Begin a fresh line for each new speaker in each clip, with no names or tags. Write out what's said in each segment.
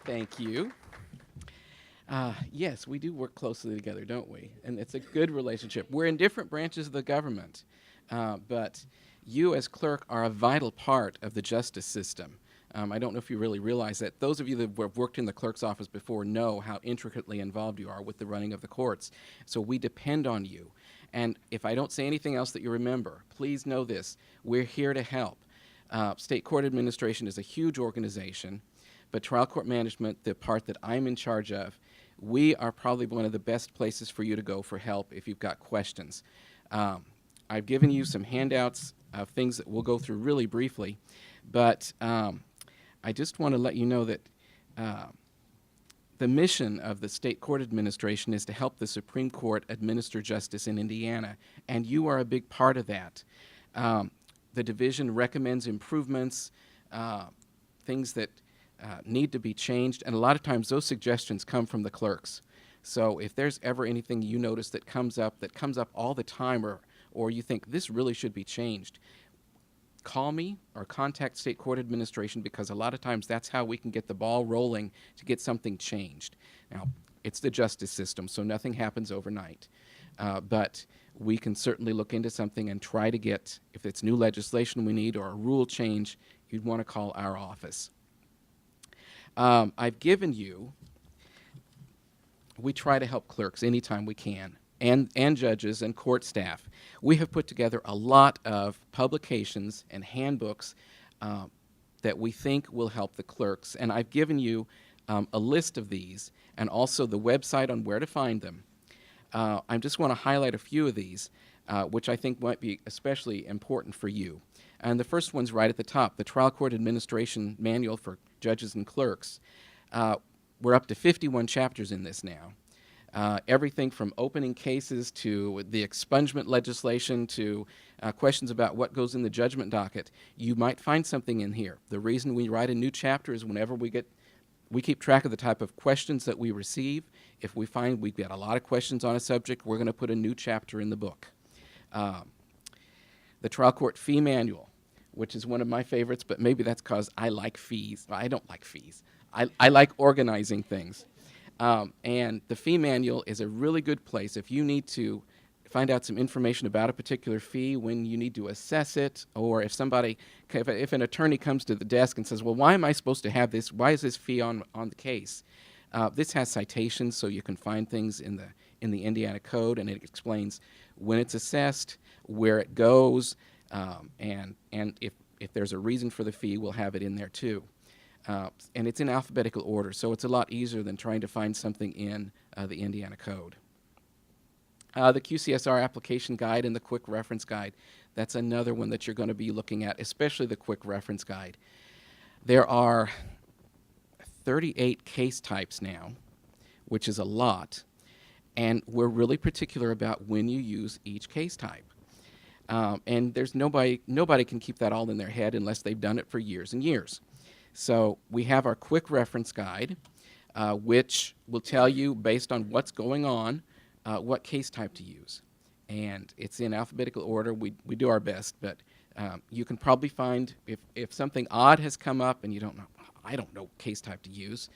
Thank you. Yes, we do work closely together, don't we? And it's a good relationship. We're in different branches of the government, but you, as clerk, are a vital part of the justice system. I don't know if you really realize that. Those of you that have worked in the clerk's office before know how intricately involved you are with the running of the courts. So we depend on you. And if I don't say anything else that you remember, please know this: we're here to help. State Court Administration is a huge organization, but trial court management, the part that I'm in charge of, we are probably one of the best places for you to go for help if you've got questions. Um, I've given you some handouts of things that we'll go through really briefly, but I just want to let you know that uh, the mission of the State Court Administration is to help the Supreme Court administer justice in Indiana, and you are a big part of that. The division recommends improvements, uh, things that need to be changed, and a lot of times those suggestions come from the clerks. So if there's ever anything you notice that comes up all the time, or you think this really should be changed, call me or contact State Court Administration, because a lot of times that's how we can get the ball rolling to get something changed. Now, it's the justice system, so nothing happens overnight. But we can certainly look into something and try to get, if it's new legislation we need or a rule change, you'd want to call our office. I've given you, we try to help clerks anytime we can, and judges and court staff. We have put together a lot of publications and handbooks that we think will help the clerks, and I've given you a list of these and also the website on where to find them. I just want to highlight a few of these, which I think might be especially important for you. And the first one's right at the top, the Trial Court Administration Manual for Judges and Clerks. We're up to 51 chapters in this now. Everything from opening cases to the expungement legislation to questions about what goes in the judgment docket. You might find something in here. The reason we write a new chapter is whenever we keep track of the type of questions that we receive. If we find we've got a lot of questions on a subject, we're going to put a new chapter in the book. The Trial Court Fee Manual, which is one of my favorites, but maybe that's because I like fees. Well, I don't like fees. I like organizing things. And the fee manual is a really good place if you need to find out some information about a particular fee, when you need to assess it, or if if an attorney comes to the desk and says, well, why am I supposed to have this? Why is this fee on the case? This has citations, so you can find things in the Indiana Code, and it explains when it's assessed, where it goes, and if there's a reason for the fee, we'll have it in there too. And it's in alphabetical order, so it's a lot easier than trying to find something in the Indiana Code. The QCSR application guide and the quick reference guide, that's another one that you're going to be looking at, especially the quick reference guide. There are 38 case types now, which is a lot, and we're really particular about when you use each case type. And there's nobody can keep that all in their head unless they've done it for years and years. So we have our quick reference guide, which will tell you, based on what's going on, what case type to use. And it's in alphabetical order. We do our best, but you can probably find, if something odd has come up and you don't know, I don't know case type to use,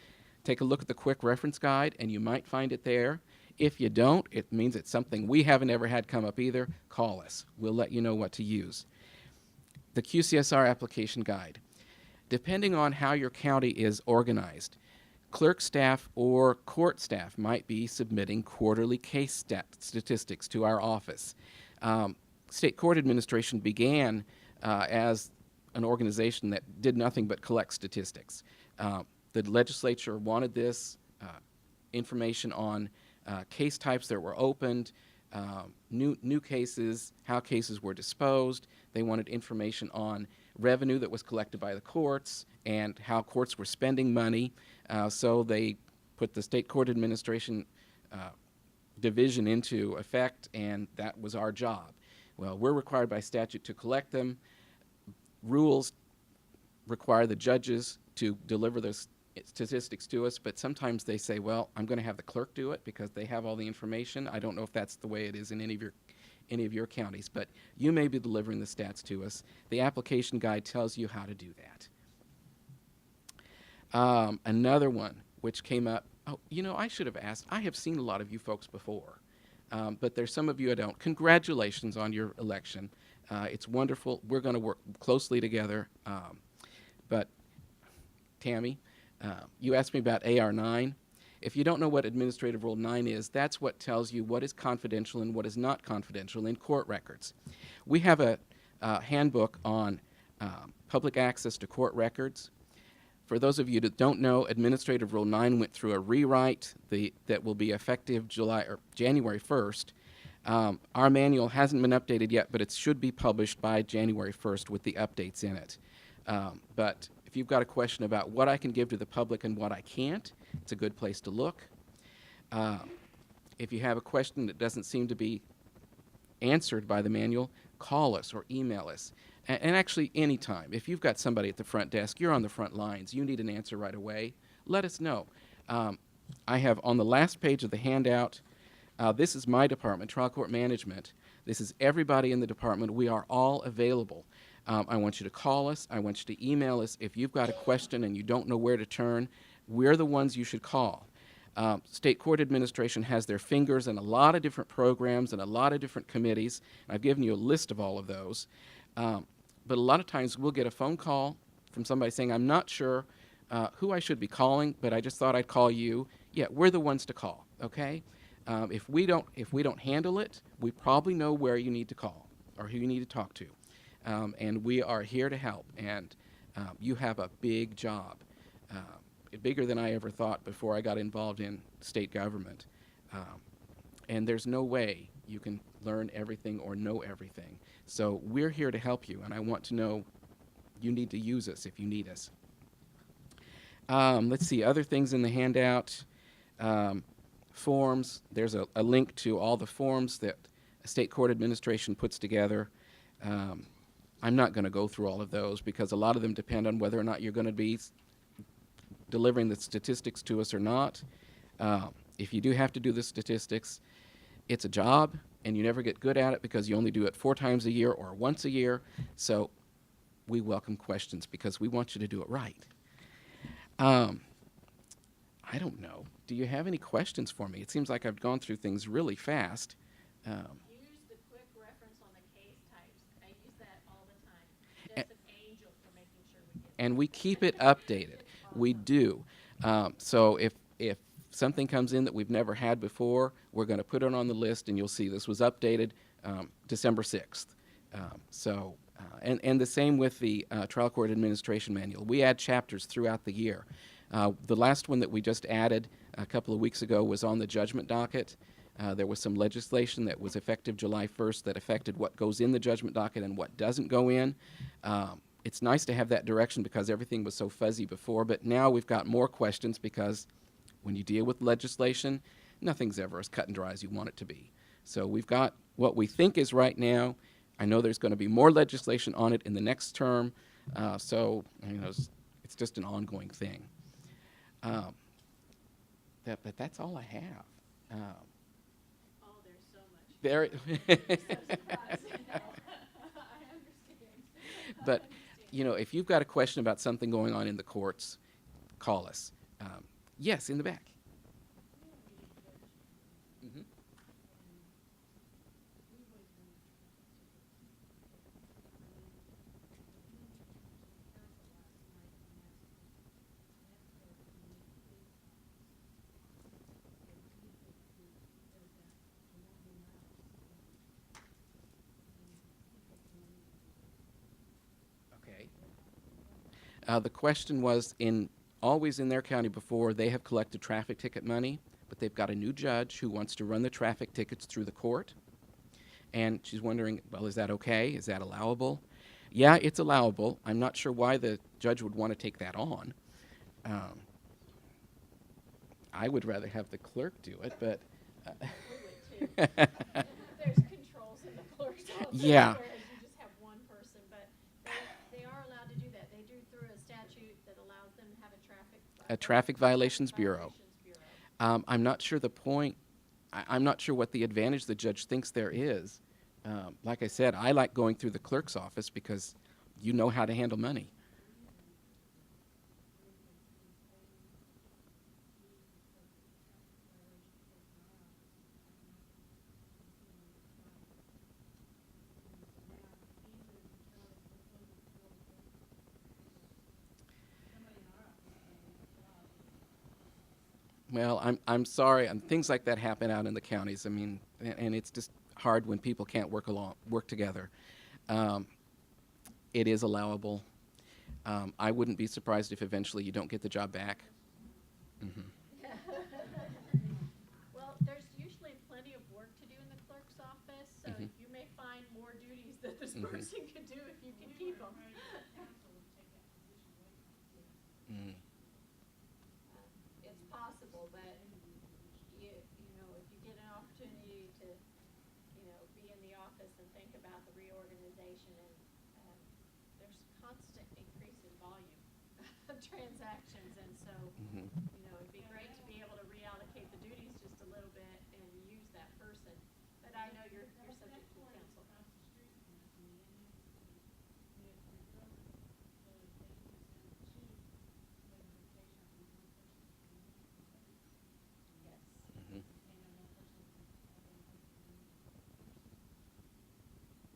take a look at the quick reference guide and you might find it there. If you don't, it means it's something we haven't ever had come up either. Call us. We'll let you know what to use. The QCSR application guide. Depending on how your county is organized, clerk staff or court staff might be submitting quarterly case statistics to our office. State Court Administration began as an organization that did nothing but collect statistics. The legislature wanted this information on case types that were opened, new cases, how cases were disposed. They wanted information on revenue that was collected by the courts and how courts were spending money. So they put the State Court Administration division into effect, and that was our job. Well, we're required by statute to collect them. Rules require the judges to deliver those statistics to us, but sometimes they say, well, I'm going to have the clerk do it because they have all the information. I don't know if that's the way it is in any of your counties, but you may be delivering the stats to us. The application guide tells you how to do that. Another one which came up. Oh, I should have asked. I have seen a lot of you folks before, but there's some of you I don't. Congratulations on your election. It's wonderful. We're going to work closely together. But Tammy, you asked me about AR9. If you don't know what Administrative Rule 9 is, that's what tells you what is confidential and what is not confidential in court records. We have a handbook on public access to court records. For those of you that don't know, Administrative Rule 9 went through a rewrite that will be effective January 1st. Our manual hasn't been updated yet, but it should be published by January 1st with the updates in it. But if you've got a question about what I can give to the public and what I can't, it's a good place to look. If you have a question that doesn't seem to be answered by the manual, call us or email us. And actually, anytime. If you've got somebody at the front desk, you're on the front lines, you need an answer right away, let us know. I have on the last page of the handout, this is my department, Trial Court Management. This is everybody in the department. We are all available. I want you to call us. I want you to email us. If you've got a question and you don't know where to turn, we're the ones you should call. State Court Administration has their fingers in a lot of different programs and a lot of different committees. I've given you a list of all of those. But a lot of times we'll get a phone call from somebody saying, I'm not sure who I should be calling, but I just thought I'd call you. Yeah, we're the ones to call, okay? If we don't handle it, we probably know where you need to call or who you need to talk to. And we are here to help. And you have a big job, bigger than I ever thought before I got involved in state government. And there's no way you can learn everything or know everything. So we're here to help you, and I want to know you need to use us if you need us. Let's see, other things in the handout. Forms, there's a link to all the forms that a state court administration puts together. I'm not going to go through all of those because a lot of them depend on whether or not you're going to be delivering the statistics to us or not. If you do have to do the statistics, it's a job, and you never get good at it because you only do it 4 times a year or once a year. So we welcome questions because we want you to do it right. I don't know. Do you have any questions for me? It seems like I've gone through things really fast.
Use the quick reference on the case types. I use that all the time. That's an angel for making sure we get
And we keep it updated. We do. So if something comes in that we've never had before, we're going to put it on the list, and you'll see this was updated December 6th. And the same with the Trial Court Administration Manual. We add chapters throughout the year. The last one that we just added a couple of weeks ago was on the judgment docket. There was some legislation that was effective July 1st that affected what goes in the judgment docket and what doesn't go in. It's nice to have that direction because everything was so fuzzy before, but now we've got more questions because when you deal with legislation, nothing's ever as cut and dry as you want it to be. So we've got what we think is right now. I know there's going to be more legislation on it in the next term, so it's just an ongoing thing. But that's all I have.
Oh, there's so much.
There.
I'm so surprised. I understand.
But if you've got a question about something going on in the courts, call us. Yes, in the back. Mm-hmm. Okay. The question was, always in their county before, they have collected traffic ticket money, but they've got a new judge who wants to run the traffic tickets through the court. And she's wondering, well, is that okay? Is that allowable? Yeah, it's allowable. I'm not sure why the judge would want to take that on. I would rather have the clerk do it, but...
We would too. There's controls in the clerk's office.
Yeah.
Whereas you just have one person, but they are allowed to do that. They do through a statute that allows them to have
a traffic violations bureau. I'm not sure the point. I'm not sure what the advantage the judge thinks there is. Like I said, I like going through the clerk's office because you know how to handle money. Well, I'm sorry, and things like that happen out in the counties. I mean, and it's just hard when people can't work together. Um, it is allowable. I wouldn't be surprised if eventually you don't get the job back. Hmm.
Well, there's usually plenty of work to do in the clerk's office, so
Mhm.
you may find more duties that this
Mhm.
person could do if you can keep them.
Mm.
It's possible, but you know, if you get an opportunity to, you know, be in the office and think about the reorganization and, there's constant increase in volume of transactions, and so,
Mhm.
you know, it'd be great to be able to reallocate the duties just a little bit and use that person. But I know you're subject to counsel. Yes.
Mhm.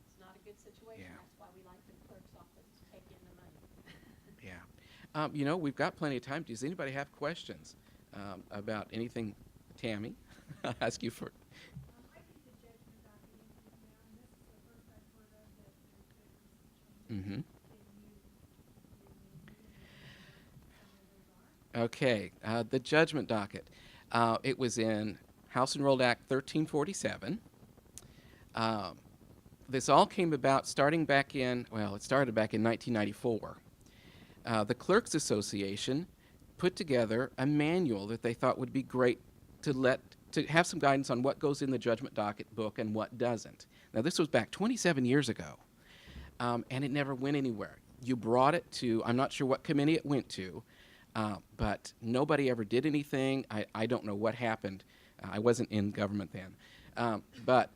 It's not a good situation.
Yeah.
That's why we like the clerk's office to take in the money.
Yeah. You know, we've got plenty of time. Does anybody have questions about anything? Tammy, I'll ask you for.
I think the judgment docket is now, and this is the first I've heard of that there's been some
Hmm.
changes. Can you
Okay, the judgment docket. It was in House Enrolled Act 1347. Um, this all came about starting back in, well, it started back in 1994. The Clerks Association put together a manual that they thought would be great to have some guidance on what goes in the judgment docket book and what doesn't. Now, this was back 27 years ago, and it never went anywhere. You brought it to, I'm not sure what committee it went to, but nobody ever did anything. I don't know what happened. I wasn't in government then. But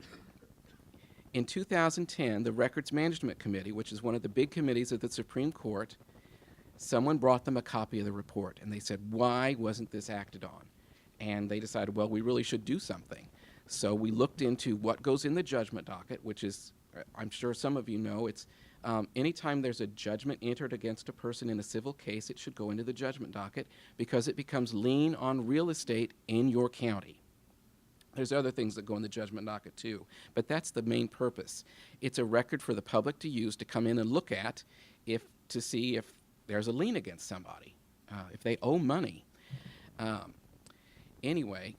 in 2010, the Records Management Committee, which is one of the big committees of the Supreme Court, someone brought them a copy of the report, and they said, why wasn't this acted on? And they decided, well, we really should do something. So we looked into what goes in the judgment docket, which is, I'm sure some of you know, it's anytime there's a judgment entered against a person in a civil case, it should go into the judgment docket because it becomes lien on real estate in your county. There's other things that go in the judgment docket too, but that's the main purpose. It's a record for the public to use to come in and look at to see if there's a lien against somebody, if they owe money. Anyway,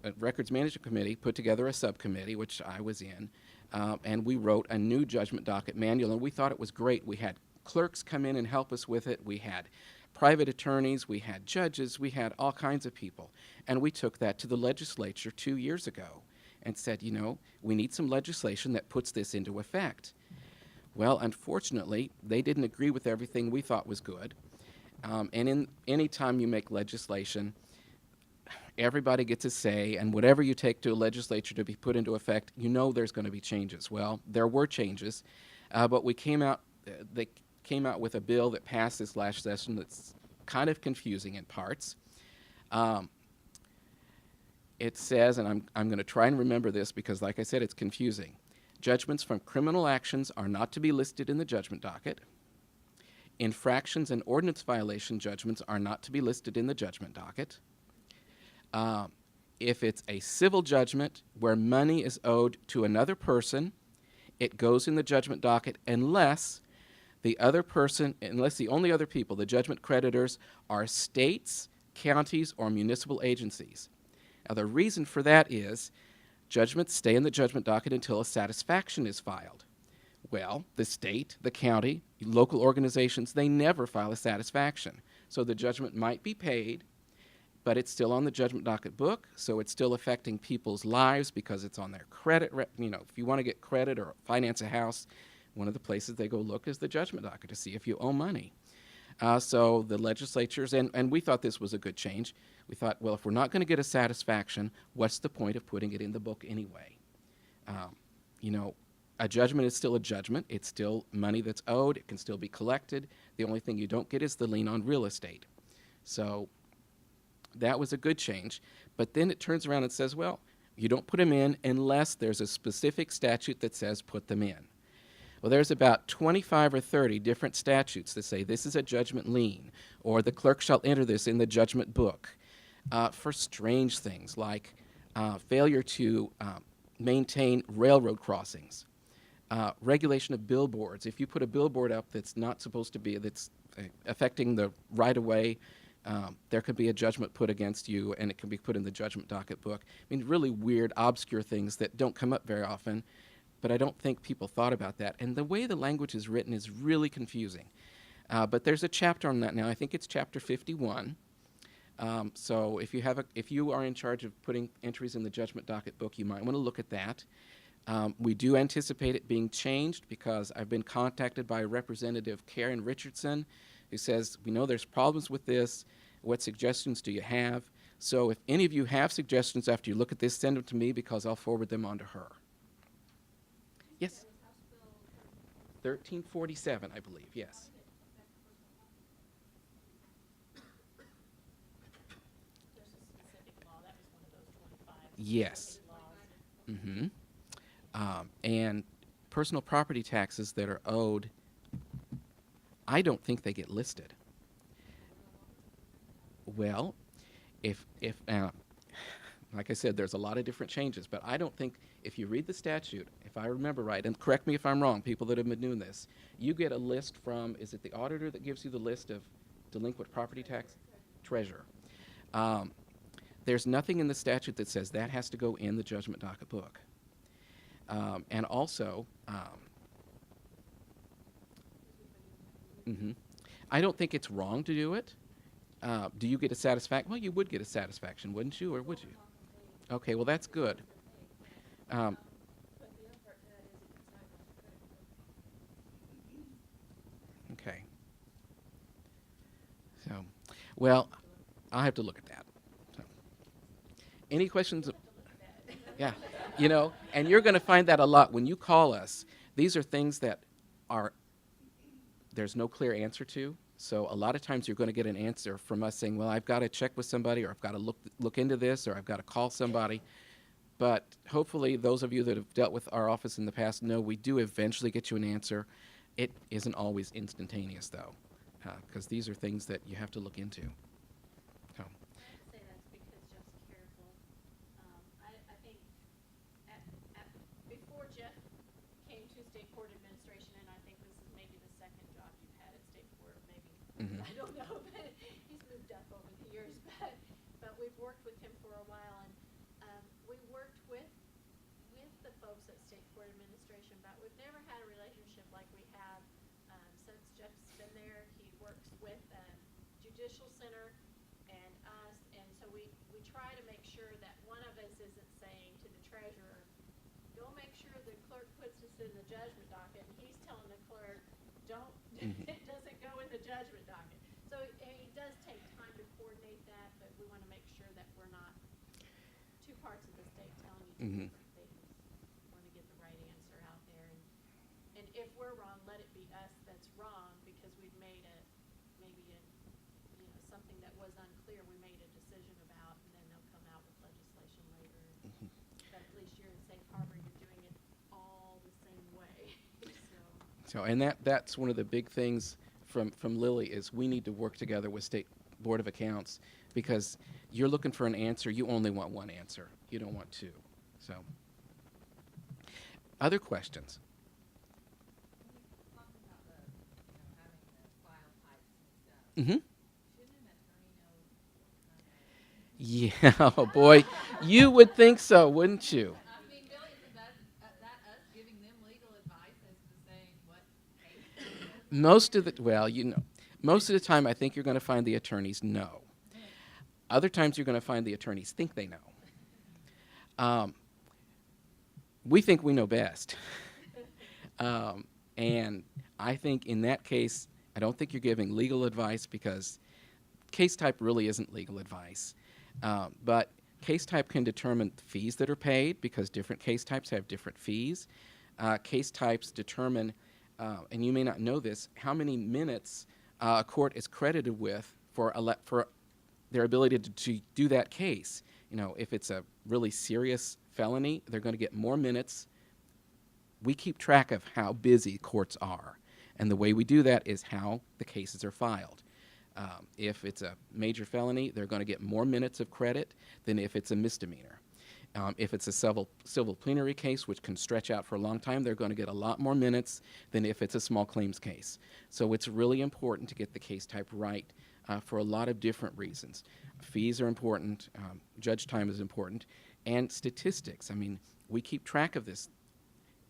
the Records Management Committee put together a subcommittee, which I was in, and we wrote a new judgment docket manual, and we thought it was great. We had clerks come in and help us with it. We had private attorneys, we had judges, we had all kinds of people. And we took that to the legislature 2 years ago and said, you know, we need some legislation that puts this into effect. Well, unfortunately, they didn't agree with everything we thought was good. And any time you make legislation, everybody gets a say, and whatever you take to a legislature to be put into effect, you know there's going to be changes. Well, there were changes, but they came out with a bill that passed this last session that's kind of confusing in parts. It says, and I'm going to try and remember this because, like I said, it's confusing. Judgments from criminal actions are not to be listed in the judgment docket. Infractions and ordinance violation judgments are not to be listed in the judgment docket. If it's a civil judgment where money is owed to another person, it goes in the judgment docket unless the only other people, the judgment creditors, are states, counties, or municipal agencies. Now, the reason for that is judgments stay in the judgment docket until a satisfaction is filed. Well, the state, the county, local organizations, they never file a satisfaction. So the judgment might be paid, but it's still on the judgment docket book, so it's still affecting people's lives because it's on their credit. If you want to get credit or finance a house, one of the places they go look is the judgment docket to see if you owe money. So the legislatures, and we thought this was a good change. We thought, well, if we're not going to get a satisfaction, what's the point of putting it in the book anyway? A judgment is still a judgment. It's still money that's owed. It can still be collected. The only thing you don't get is the lien on real estate. So that was a good change. But then it turns around and says, well, you don't put them in unless there's a specific statute that says put them in. Well, there's about 25 or 30 different statutes that say this is a judgment lien, or the clerk shall enter this in the judgment book. for strange things like failure to maintain railroad crossings, regulation of billboards. If you put a billboard up that's not supposed to be, that's affecting the right-of-way, there could be a judgment put against you, and it can be put in the judgment docket book. I mean, really weird, obscure things that don't come up very often, but I don't think people thought about that. And the way the language is written is really confusing. But there's a chapter on that now. I think it's chapter 51. So if you are in charge of putting entries in the judgment docket book, you might want to look at that. We do anticipate it being changed because I've been contacted by Representative Karen Richardson, who says, we know there's problems with this. What suggestions do you have? So if any of you have suggestions after you look at this, send them to me because I'll forward them on to her. Yes? 1347, I believe, yes.
There's a specific law, that was one of those 25.
Yes.
specific laws.
And personal property taxes that are owed, I don't think they get listed. Well, if like I said, there's a lot of different changes, but I don't think, if you read the statute, if I remember right, and correct me if I'm wrong, people that have been doing this, you get a list from, is it the auditor that gives you the list of delinquent property tax? Treasurer. There's nothing in the statute that says that has to go in the judgment docket book. And also, I don't think it's wrong to do it. Do you get a satisfaction? Well, you would get a satisfaction, wouldn't you, or would you? Okay, well, that's good. Okay. So, well, I'll have to look at that. So. Any questions? Yeah, you know, and you're going to find that a lot when you call us. These are things that there's no clear answer to. So a lot of times you're going to get an answer from us saying, well, I've got to check with somebody, or I've got to look into this, or I've got to call somebody. But hopefully those of you that have dealt with our office in the past know we do eventually get you an answer. It isn't always instantaneous, though, because these are things that you have to look into. So.
I'd say that's because Jeff's careful. I think before Jeff came to State Court Administration, and I think this is maybe the second job you've had at State Court, maybe, I don't know, but he's moved up over the years, but we've worked with him for a while, and we worked with the folks at State Court Administration, but we've never had a relationship like we have since Jeff's been there. He works with Judicial Center and us, and so we try to make sure that one of us isn't saying to the treasurer, go make sure the clerk puts this in the judgment docket, and he's telling the clerk, don't, it doesn't go in the judgment docket. So it does take time to coordinate that, but we want to make sure that we're not two parts of the state telling you two different things. We want to get the right answer out there, and if we're wrong, let it be us that's wrong, because we've made something that was unclear, we made a decision about, and then they'll come out with legislation later. But at least you're in safe harbor, you're doing it all the same way.
So, and that's one of the big things from Lily is we need to work together with State Board of Accounts, because you're looking for an answer, you only want one answer. You don't want two. So, other questions?
Talking about having the file types and stuff. Shouldn't an attorney know what kind of?
Yeah, oh boy, you would think so, wouldn't you?
I mean, Billy, is that us giving them legal advice as to saying what case?
Most of the time I think you're going to find the attorneys know. Other times you're going to find the attorneys think they know. We think we know best. And I think in that case, I don't think you're giving legal advice, because case type really isn't legal advice. But case type can determine fees that are paid, because different case types have different fees. Case types determine, and you may not know this, how many minutes a court is credited with for their ability to do that case. You know, if it's a really serious felony, they're going to get more minutes. We keep track of how busy courts are, and the way we do that is how the cases are filed. If it's a major felony, they're going to get more minutes of credit than if it's a misdemeanor. If it's a civil plenary case, which can stretch out for a long time, they're going to get a lot more minutes than if it's a small claims case. So it's really important to get the case type right for a lot of different reasons. Fees are important, judge time is important, and statistics. I mean, we keep track of this.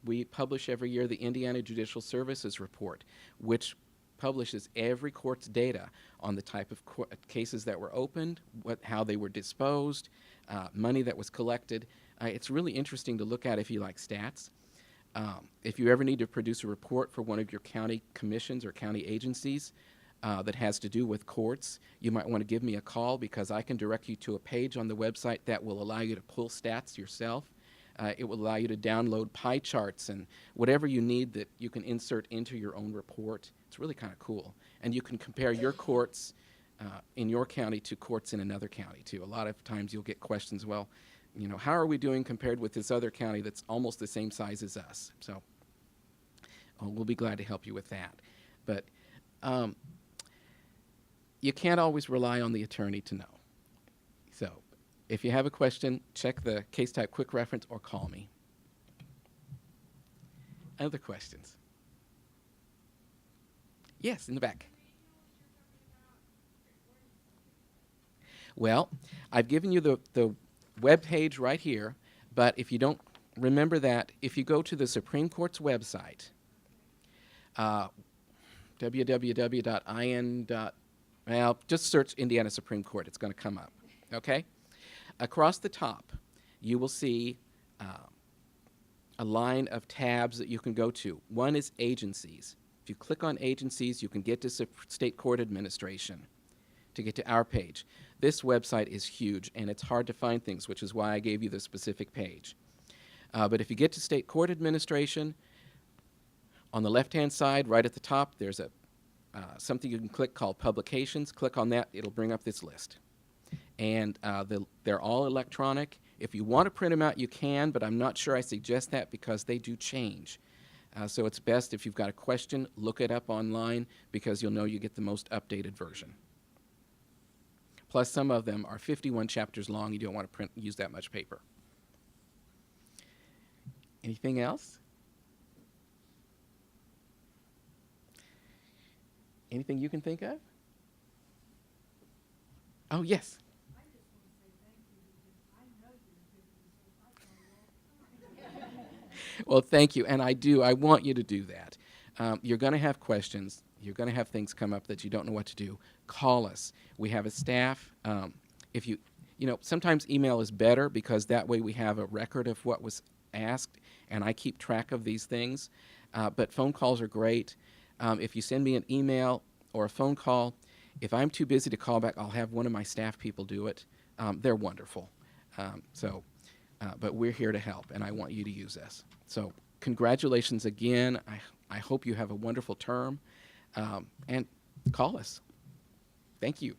We publish every year the Indiana Judicial Services Report, which publishes every court's data on the type of cases that were opened, how they were disposed, money that was collected. It's really interesting to look at if you like stats. If you ever need to produce a report for one of your county commissions or county agencies that has to do with courts, you might want to give me a call because I can direct you to a page on the website that will allow you to pull stats yourself. It will allow you to download pie charts and whatever you need that you can insert into your own report. It's really kind of cool. And you can compare your courts in your county to courts in another county, too. A lot of times you'll get questions, well, you know, how are we doing compared with this other county that's almost the same size as us? So we'll be glad to help you with that. But you can't always rely on the attorney to know. So if you have a question, check the case type quick reference or call me. Other questions? Yes, in the back. Well, I've given you the web page right here, but if you don't remember that, if you go to the Supreme Court's website, well, just search Indiana Supreme Court. It's going to come up, okay? Across the top, you will see a line of tabs that you can go to. One is agencies. If you click on agencies, you can get to state court administration to get to our page. This website is huge, and it's hard to find things, which is why I gave you the specific page. But if you get to state court administration, on the left-hand side, right at the top, there's something you can click called publications. Click on that. It'll bring up this list. And they're all electronic. If you want to print them out, you can, but I'm not sure I suggest that because they do change. So it's best if you've got a question, look it up online because you'll know you get the most updated version. Plus, some of them are 51 chapters long. You don't want to use that much paper. Anything else? Anything you can think of? Oh, yes.
I just want to say thank you because I know you're a good resource. I tell you all the time.
Well, thank you, and I do. I want you to do that. You're going to have questions. You're going to have things come up that you don't know what to do. Call us. We have a staff. If you know, sometimes email is better because that way we have a record of what was asked, and I keep track of these things. But phone calls are great. If you send me an email or a phone call, if I'm too busy to call back, I'll have one of my staff people do it. They're wonderful. But we're here to help, and I want you to use us. So congratulations again. I hope you have a wonderful term, and call us. Thank you.